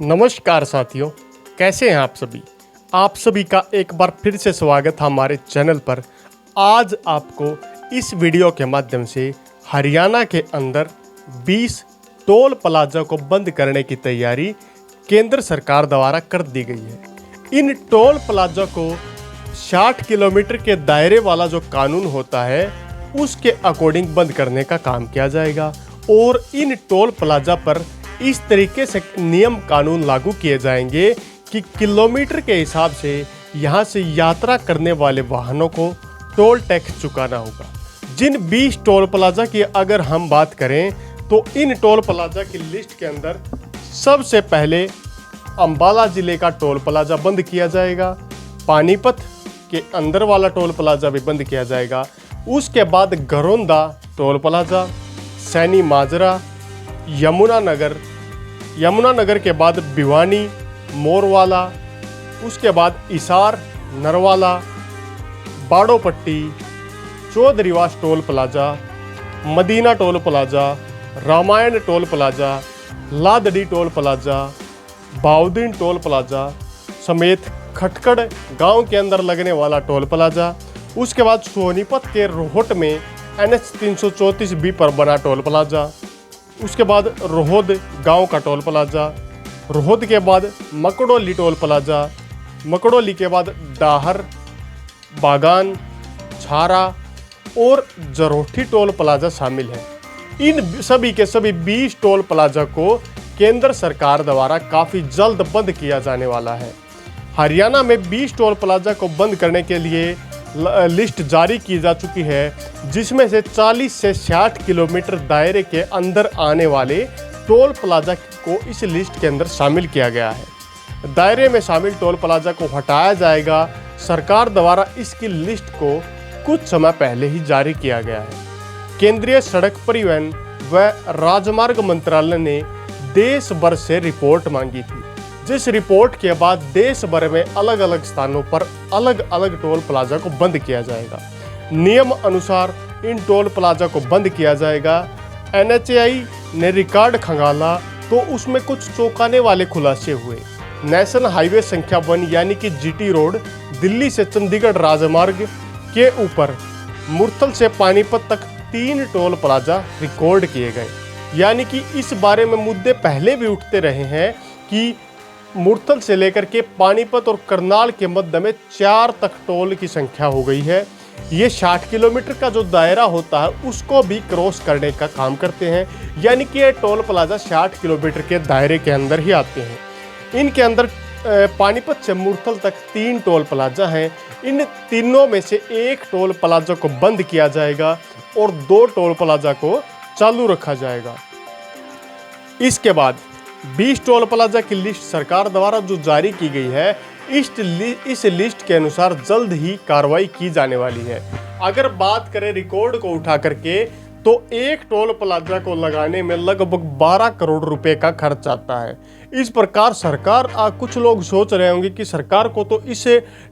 नमस्कार साथियों, कैसे हैं आप सभी। आप सभी का एक बार फिर से स्वागत है हमारे चैनल पर। आज आपको इस वीडियो के माध्यम से हरियाणा के अंदर 20 टोल प्लाजा को बंद करने की तैयारी केंद्र सरकार द्वारा कर दी गई है। इन टोल प्लाजा को 60 किलोमीटर के दायरे वाला जो कानून होता है उसके अकॉर्डिंग बंद करने का काम किया जाएगा और इन टोल प्लाजा पर इस तरीके से नियम कानून लागू किए जाएंगे कि किलोमीटर के हिसाब से यहाँ से यात्रा करने वाले वाहनों को टोल टैक्स चुकाना होगा। जिन 20 टोल प्लाजा की अगर हम बात करें तो इन टोल प्लाजा की लिस्ट के अंदर सबसे पहले अंबाला ज़िले का टोल प्लाजा बंद किया जाएगा। पानीपत के अंदर वाला टोल प्लाजा भी बंद किया जाएगा। उसके बाद गरोंदा टोल प्लाजा, सैनी माजरा, यमुनानगर के बाद भिवानी, मोरवाला, उसके बाद Isar, Narwala, Badopatti, Chaudhriwas toll plaza, Madina toll plaza, Ramayan toll plaza, Ladri toll plaza, Baudin toll plaza समेत खटकड़ गांव के अंदर लगने वाला टोल प्लाजा। उसके बाद सोनीपत के रोहट में NH 334B पर बना टोल प्लाजा। उसके बाद रोहद गांव का टोल प्लाजा, रोहद के बाद मकड़ोली टोल प्लाजा, मकड़ोली के बाद डाहर, बागान, छारा और जरोठी टोल प्लाजा शामिल है। इन सभी के सभी 20 टोल प्लाजा को केंद्र सरकार द्वारा काफ़ी जल्द बंद किया जाने वाला है। हरियाणा में 20 टोल प्लाजा को बंद करने के लिए लिस्ट जारी की जा चुकी है, जिसमें से 40 से 60 किलोमीटर दायरे के अंदर आने वाले टोल प्लाजा को इस लिस्ट के अंदर शामिल किया गया है। दायरे में शामिल टोल प्लाजा को हटाया जाएगा। सरकार द्वारा इसकी लिस्ट को कुछ समय पहले ही जारी किया गया है। केंद्रीय सड़क परिवहन व राजमार्ग मंत्रालय ने देश भर से रिपोर्ट मांगी थी, जिस रिपोर्ट के बाद देश भर में अलग अलग स्थानों पर अलग अलग टोल प्लाजा को बंद किया जाएगा। नियम अनुसार इन टोल प्लाजा को बंद किया जाएगा। NHAI ने रिकॉर्ड खंगाला तो उसमें कुछ चौंकाने वाले खुलासे हुए। नेशनल हाईवे संख्या 1 यानी कि GT रोड दिल्ली से चंडीगढ़ राजमार्ग के ऊपर मुरथल से पानीपत तक 3 टोल प्लाजा रिकॉर्ड किए गए। यानी कि इस बारे में मुद्दे पहले भी उठते रहे हैं कि मुरथल से लेकर के पानीपत और करनाल के मध्य में 4 तक टोल की संख्या हो गई है। ये 60 किलोमीटर का जो दायरा होता है उसको भी क्रॉस करने का काम करते हैं। यानी कि ये टोल प्लाजा 60 किलोमीटर के दायरे के अंदर ही आते हैं। इनके अंदर पानीपत से मुरथल तक 3 टोल प्लाजा हैं। इन तीनों में से एक टोल प्लाजा को बंद किया जाएगा और 2 टोल प्लाजा को चालू रखा जाएगा। इसके बाद 20 टोल प्लाजा की लिस्ट सरकार द्वारा जो जारी की गई है, इस लिस्ट के अनुसार जल्द ही कार्रवाई की जाने वाली है। अगर बात करें रिकॉर्ड को उठा करके तो एक टोल प्लाजा को लगाने में लगभग 12 करोड़ रुपए का खर्च आता है। इस प्रकार सरकार कुछ लोग सोच रहे होंगे कि सरकार को तो इस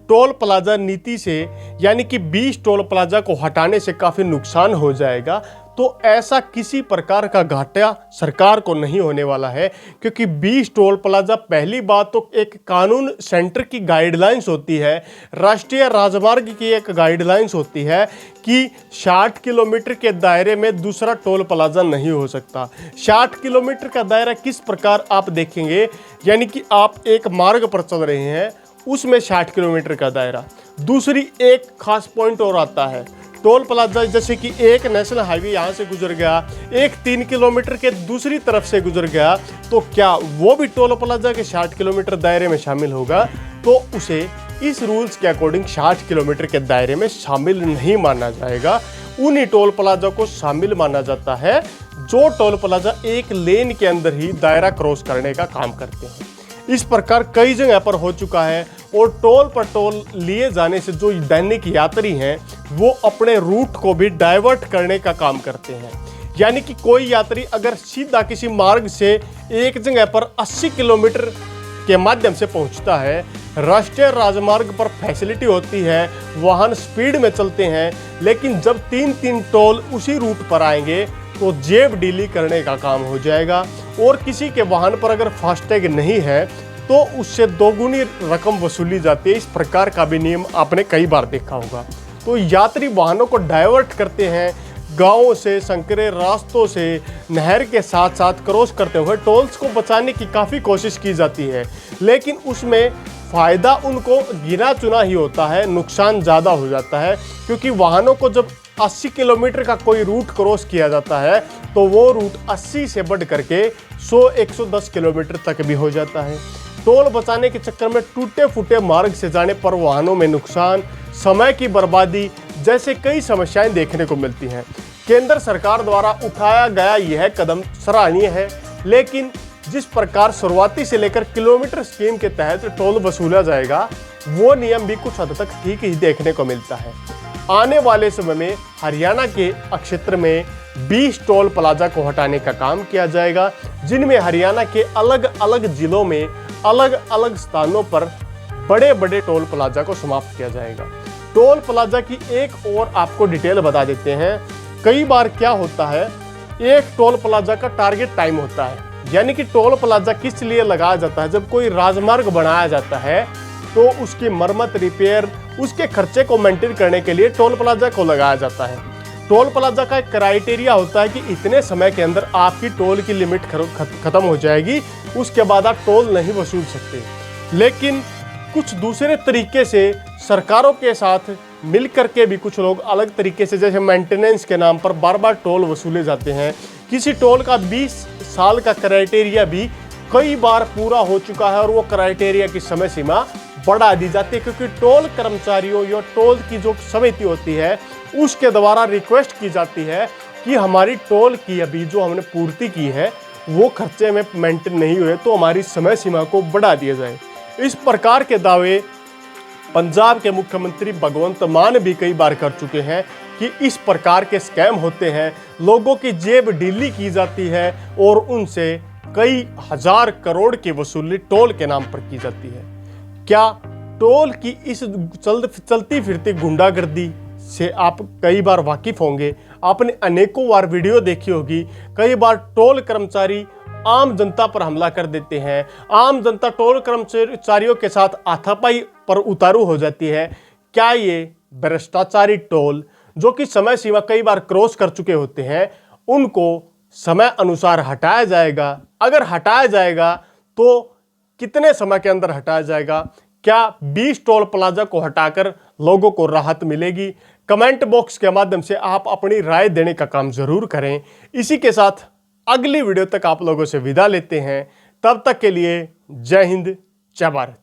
टोल प्लाजा नीति से यानी कि 20 टोल प्लाजा को हटाने से काफ़ी नुकसान हो जाएगा। तो ऐसा किसी प्रकार का घाटा सरकार को नहीं होने वाला है, क्योंकि 20 टोल प्लाजा पहली बात तो एक कानून सेंटर की गाइडलाइंस होती है, राष्ट्रीय राजमार्ग की एक गाइडलाइंस होती है कि 60 किलोमीटर के दायरे में दूसरा टोल प्लाजा नहीं हो सकता। 60 किलोमीटर का दायरा किस प्रकार आप देखेंगे, यानी कि आप एक मार्ग पर चल रहे हैं उसमें 60 किलोमीटर का दायरा। दूसरी एक खास पॉइंट और आता है, टोल प्लाजा जैसे कि एक नेशनल हाईवे यहाँ से गुजर गया, एक 3 किलोमीटर के दूसरी तरफ से गुजर गया, तो क्या वो भी टोल प्लाजा के 60 किलोमीटर दायरे में शामिल होगा? तो उसे इस रूल्स के अकॉर्डिंग 60 किलोमीटर के दायरे में शामिल नहीं माना जाएगा। उन्हीं टोल प्लाजा को शामिल माना जाता है जो टोल प्लाजा एक लेन के अंदर ही दायरा क्रॉस करने का काम करते हैं। इस प्रकार कई जगह पर हो चुका है और टोल पर टोल लिए जाने से जो दैनिक यात्री हैं वो अपने रूट को भी डाइवर्ट करने का काम करते हैं। यानी कि कोई यात्री अगर सीधा किसी मार्ग से एक जगह पर 80 किलोमीटर के माध्यम से पहुंचता है, राष्ट्रीय राजमार्ग पर फैसिलिटी होती है, वाहन स्पीड में चलते हैं, लेकिन जब 3-3 टोल उसी रूट पर आएंगे तो जेब डीली करने का काम हो जाएगा। और किसी के वाहन पर अगर फास्टैग नहीं है तो उससे दोगुनी रकम वसूली जाती है। इस प्रकार का भी नियम आपने कई बार देखा होगा। तो यात्री वाहनों को डाइवर्ट करते हैं, गांवों से, संकरे रास्तों से, नहर के साथ साथ क्रॉस करते हुए टोल्स को बचाने की काफ़ी कोशिश की जाती है, लेकिन उसमें फ़ायदा उनको गिना चुना ही होता है, नुकसान ज़्यादा हो जाता है। क्योंकि वाहनों को जब 80 किलोमीटर का कोई रूट क्रॉस किया जाता है तो वो रूट 80 से बढ़ करके 100-110 किलोमीटर तक भी हो जाता है। टोल बचाने के चक्कर में टूटे फूटे मार्ग से जाने पर वाहनों में नुकसान, समय की बर्बादी जैसे कई समस्याएं देखने को मिलती हैं। केंद्र सरकार द्वारा उठाया गया यह कदम सराहनीय है, लेकिन जिस प्रकार शुरुआती से लेकर किलोमीटर स्कीम के तहत टोल वसूला जाएगा वो नियम भी कुछ हद तक ठीक ही देखने को मिलता है। आने वाले समय में हरियाणा के क्षेत्र में 20 टोल प्लाजा को हटाने का काम किया जाएगा, जिनमें हरियाणा के अलग अलग जिलों में अलग अलग स्थानों पर बड़े बड़े टोल प्लाजा को समाप्त किया जाएगा। टोल प्लाजा की एक और आपको डिटेल बता देते हैं। कई बार क्या होता है, एक टोल प्लाजा का टारगेट टाइम होता है, यानी कि टोल प्लाजा किस लिए लगाया जाता है। जब कोई राजमार्ग बनाया जाता है तो उसकी मरम्मत, रिपेयर, उसके खर्चे को मेंटेन करने के लिए टोल प्लाजा को लगाया जाता है। टोल प्लाजा का एक क्राइटेरिया होता है कि इतने समय के अंदर आपकी टोल की लिमिट खत्म हो जाएगी, उसके बाद आप टोल नहीं वसूल सकते। लेकिन कुछ दूसरे तरीके से सरकारों के साथ मिल करके भी कुछ लोग अलग तरीके से, जैसे मेंटेनेंस के नाम पर बार बार टोल वसूले जाते हैं। किसी टोल का 20 साल का क्राइटेरिया भी कई बार पूरा हो चुका है और वो क्राइटेरिया की समय सीमा बढ़ा दी जाती है, क्योंकि टोल कर्मचारियों या टोल की जो समिति होती है उसके द्वारा रिक्वेस्ट की जाती है कि हमारी टोल की अभी जो हमने पूर्ति की है वो खर्चे में मेंटेन नहीं हुए, तो हमारी समय सीमा को बढ़ा दिया जाए। इस प्रकार के दावे पंजाब के मुख्यमंत्री भगवंत मान भी कई बार कर चुके हैं कि इस प्रकार के स्कैम होते हैं, लोगों की जेब ढीली की जाती है और उनसे कई हजार करोड़ की वसूली टोल के नाम पर की जाती है। क्या टोल की इस चलती फिरती गुंडागर्दी से आप कई बार वाकिफ होंगे, आपने अनेकों बार वीडियो देखी होगी। कई बार टोल कर्मचारी आम जनता पर हमला कर देते हैं, आम जनता टोल कर्मचारियों के साथ हाथापाई पर उतारू हो जाती है। क्या ये भ्रष्टाचारी टोल जो कि समय सीमा कई बार क्रॉस कर चुके होते हैं उनको समय अनुसार हटाया जाएगा? अगर हटाया जाएगा तो कितने समय के अंदर हटाया जाएगा? क्या 20 टोल प्लाजा को हटाकर लोगों को राहत मिलेगी? कमेंट बॉक्स के माध्यम से आप अपनी राय देने का काम जरूर करें। इसी के साथ अगली वीडियो तक आप लोगों से विदा लेते हैं। तब तक के लिए जय हिंद, जय भारत।